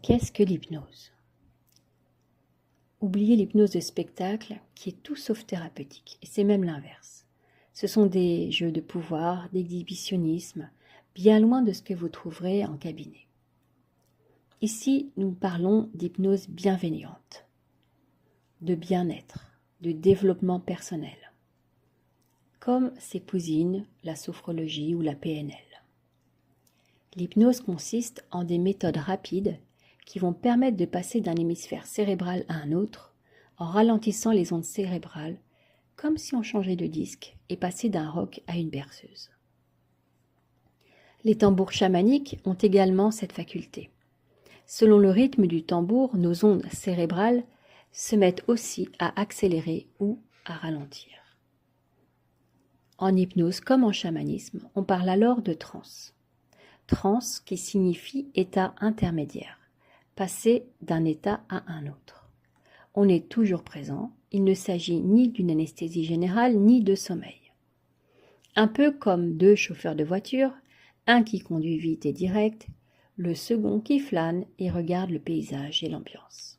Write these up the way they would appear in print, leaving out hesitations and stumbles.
Qu'est-ce que l'hypnose? Oubliez l'hypnose de spectacle qui est tout sauf thérapeutique, et c'est même l'inverse. Ce sont des jeux de pouvoir, d'exhibitionnisme, bien loin de ce que vous trouverez en cabinet. Ici, nous parlons d'hypnose bienveillante, de bien-être, de développement personnel, comme ses cousines, la sophrologie ou la PNL. L'hypnose consiste en des méthodes rapides qui vont permettre de passer d'un hémisphère cérébral à un autre en ralentissant les ondes cérébrales, comme si on changeait de disque et passait d'un rock à une berceuse. Les tambours chamaniques ont également cette faculté. Selon le rythme du tambour, nos ondes cérébrales se mettent aussi à accélérer ou à ralentir. En hypnose comme en chamanisme, on parle alors de transe. Transe qui signifie état intermédiaire, passer d'un état à un autre. On est toujours présent, il ne s'agit ni d'une anesthésie générale ni de sommeil. Un peu comme deux chauffeurs de voiture, un qui conduit vite et direct, le second qui flâne et regarde le paysage et l'ambiance.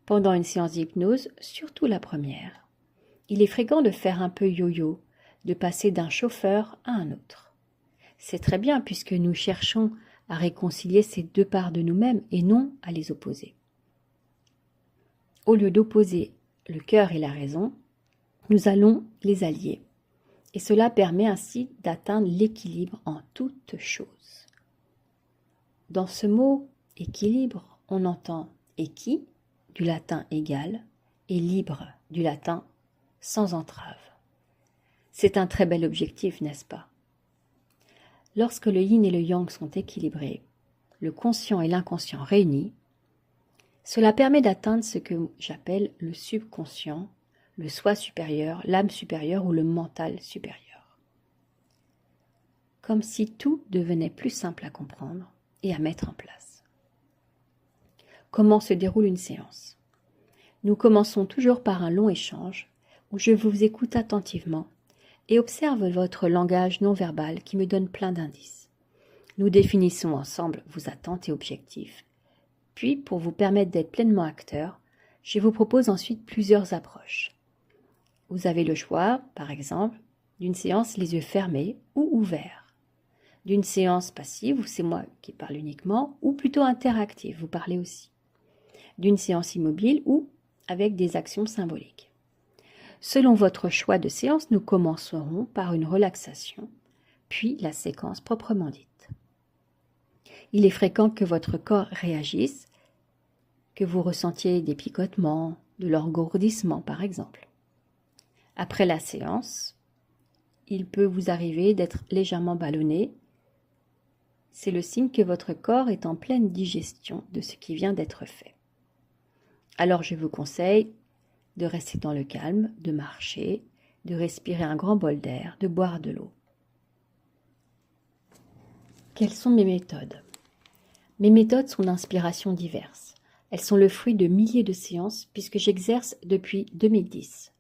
Pendant une séance d'hypnose, surtout la première, il est fréquent de faire un peu yo-yo, de passer d'un chauffeur à un autre. C'est très bien puisque nous cherchons à réconcilier ces deux parts de nous-mêmes et non à les opposer. Au lieu d'opposer le cœur et la raison, nous allons les allier. Et cela permet ainsi d'atteindre l'équilibre en toutes choses. Dans ce mot « équilibre », on entend « equi » du latin « égal » et « libre » du latin « sans entrave ». C'est un très bel objectif, n'est-ce pas? Lorsque le yin et le yang sont équilibrés, le conscient et l'inconscient réunis, cela permet d'atteindre ce que j'appelle le subconscient, le soi supérieur, l'âme supérieure ou le mental supérieur. Comme si tout devenait plus simple à comprendre et à mettre en place. Comment se déroule une séance? Nous commençons toujours par un long échange où je vous écoute attentivement et observe votre langage non verbal qui me donne plein d'indices. Nous définissons ensemble vos attentes et objectifs. Puis, pour vous permettre d'être pleinement acteur, je vous propose ensuite plusieurs approches. Vous avez le choix, par exemple, d'une séance les yeux fermés ou ouverts, d'une séance passive où c'est moi qui parle uniquement, ou plutôt interactive, vous parlez aussi, d'une séance immobile ou avec des actions symboliques. Selon votre choix de séance, nous commencerons par une relaxation, puis la séquence proprement dite. Il est fréquent que votre corps réagisse, que vous ressentiez des picotements, de l'engourdissement par exemple. Après la séance, il peut vous arriver d'être légèrement ballonné. C'est le signe que votre corps est en pleine digestion de ce qui vient d'être fait. Alors je vous conseille de rester dans le calme, de marcher, de respirer un grand bol d'air, de boire de l'eau. Quelles sont mes méthodes? Mes méthodes sont d'inspiration diverses. Elles sont le fruit de milliers de séances puisque j'exerce depuis 2010.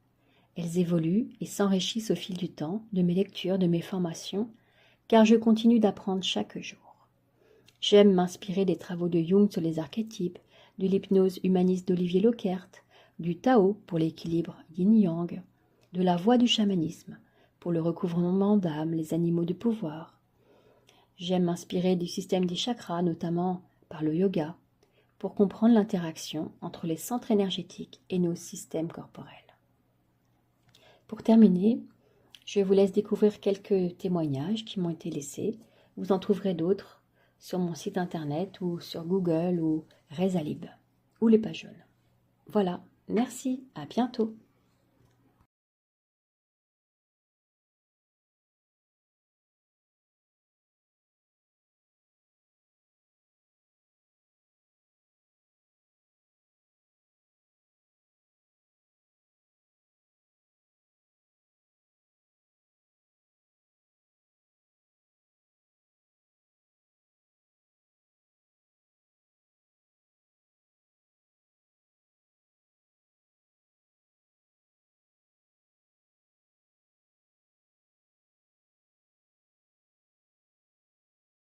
Elles évoluent et s'enrichissent au fil du temps, de mes lectures, de mes formations, car je continue d'apprendre chaque jour. J'aime m'inspirer des travaux de Jung sur les archétypes, de l'hypnose humaniste d'Olivier Leckert, du Tao pour l'équilibre yin-yang, de la voie du chamanisme pour le recouvrement d'âme, les animaux de pouvoir. J'aime m'inspirer du système des chakras, notamment par le yoga, pour comprendre l'interaction entre les centres énergétiques et nos systèmes corporels. Pour terminer, je vous laisse découvrir quelques témoignages qui m'ont été laissés. Vous en trouverez d'autres sur mon site internet ou sur Google ou Rezalib ou les pages jaunes. Voilà, merci, à bientôt.